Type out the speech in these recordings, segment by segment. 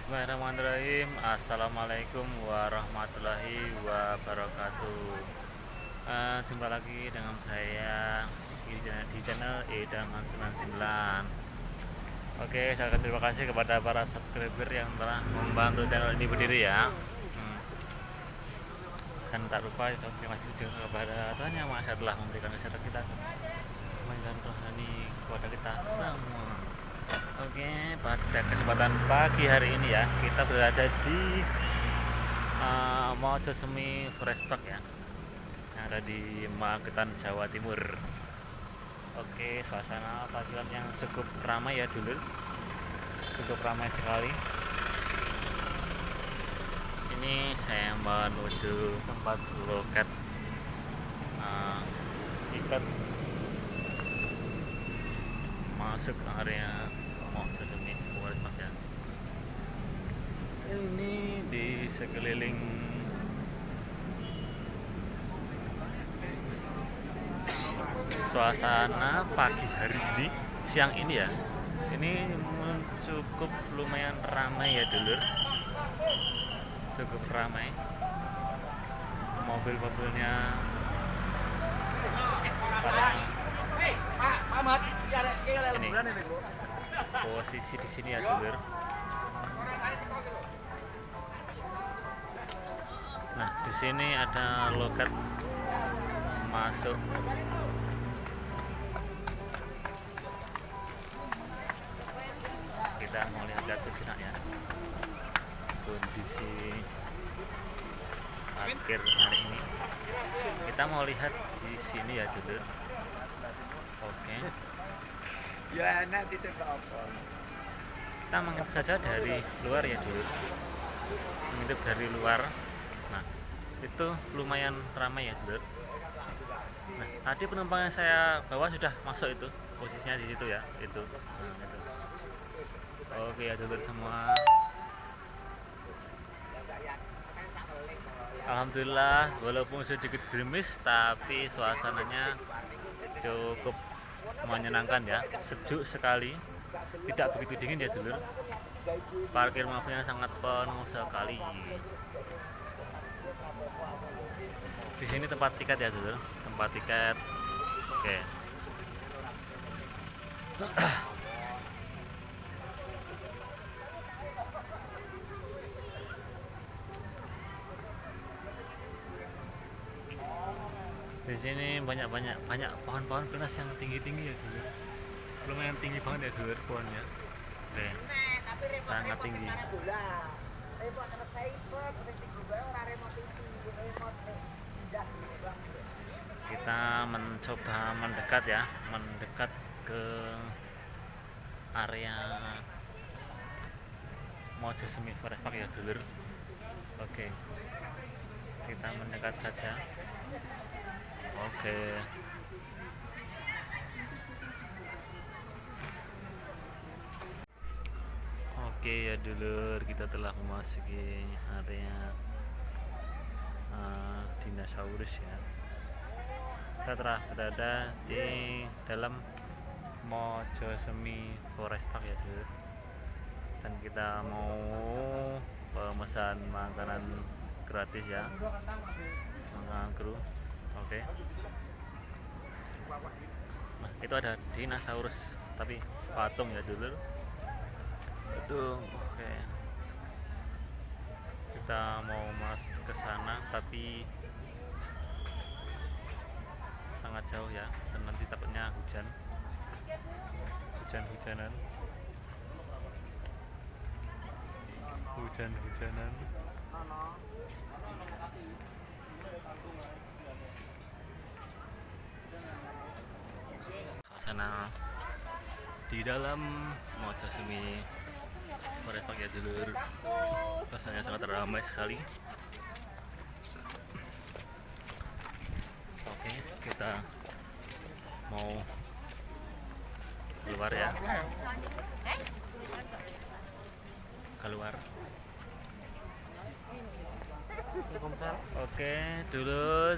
Bismillahirrahmanirrahim. Assalamualaikum warahmatullahi wabarakatuh. Jumpa lagi dengan saya di channel Edangan 99. Oke, saya akan terima kasih kepada para subscriber yang telah membantu channel ini berdiri ya. Dan tak lupa terima kasih juga kepada Tuhan Yang Maha Esa telah memberikan kesehatan kita, dan rohani kepada kita semua. Oke, pada kesempatan pagi hari ini ya, kita berada di Mojosemi Forest Park ya, yang ada di Magetan, Jawa Timur. Oke, suasana pagian yang cukup ramai ya dulu, cukup ramai sekali. Ini saya menuju tempat loket ikan masuk ke area Mojosemi Forest Park ya. Ini di sekeliling suasana pagi hari ini, siang ini ya, ini cukup lumayan ramai ya dulur, cukup ramai. Mobil-mobilnya ini posisi di sini ya dulur. Nah, di sini ada loket masuk kita mau lihat sejenak ya kondisi parkir hari ini. Kita mau lihat di sini ya dulu. Oke. Ya nanti apa? Kita mengintip saja dari luar ya dulu. Mengintip dari luar. Nah, itu lumayan ramai ya dulu. Nah, tadi penumpang yang saya bawa sudah masuk itu, posisinya di situ ya, itu. Nah, itu. Oke ya dulur semua. Alhamdulillah, walaupun sedikit gerimis tapi suasananya cukup menyenangkan ya, sejuk sekali, tidak begitu dingin ya dulur. Parkir mobilnya sangat penuh sekali. Di sini tempat tiket ya dulur, tempat tiket. Oke. Di sini banyak pohon-pohon pinus yang tinggi-tinggi ya dulur. Lumayan tinggi banget ya dulur pohonnya. Oke. Sangat tinggi. Kita mencoba mendekat ya, mendekat ke area Mojosemi Forest Park ya dulur. Oke. Kita mendekat saja. Oke. Oke ya dulur, kita telah memasuki area dinosaurus ya. Kita telah berada di dalam Mojosemi Forest Park ya dulur. Dan kita mau pemesan makanan gratis ya, makanan kru. Oke. Nah, itu ada dinosaurus tapi patung ya dulur. Itu oke. Kita mau masuk ke sana tapi sangat jauh ya, dan nanti takutnya hujan-hujanan. Suasana di dalam Mojosemi Forest Park ya dulur, rasanya sangat ramai sekali. Oke, kita mau keluar ya, keluar. Oke dulu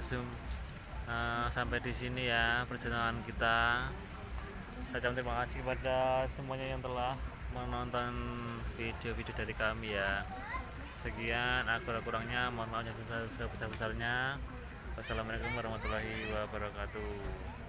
sampai di sini ya perjalanan kita. Saya ucapkan terima kasih kepada semuanya yang telah menonton video-video dari kami ya. Sekian, aku kurangnya mohon maaf yang sebesar-besarnya. Wassalamualaikum warahmatullahi wabarakatuh.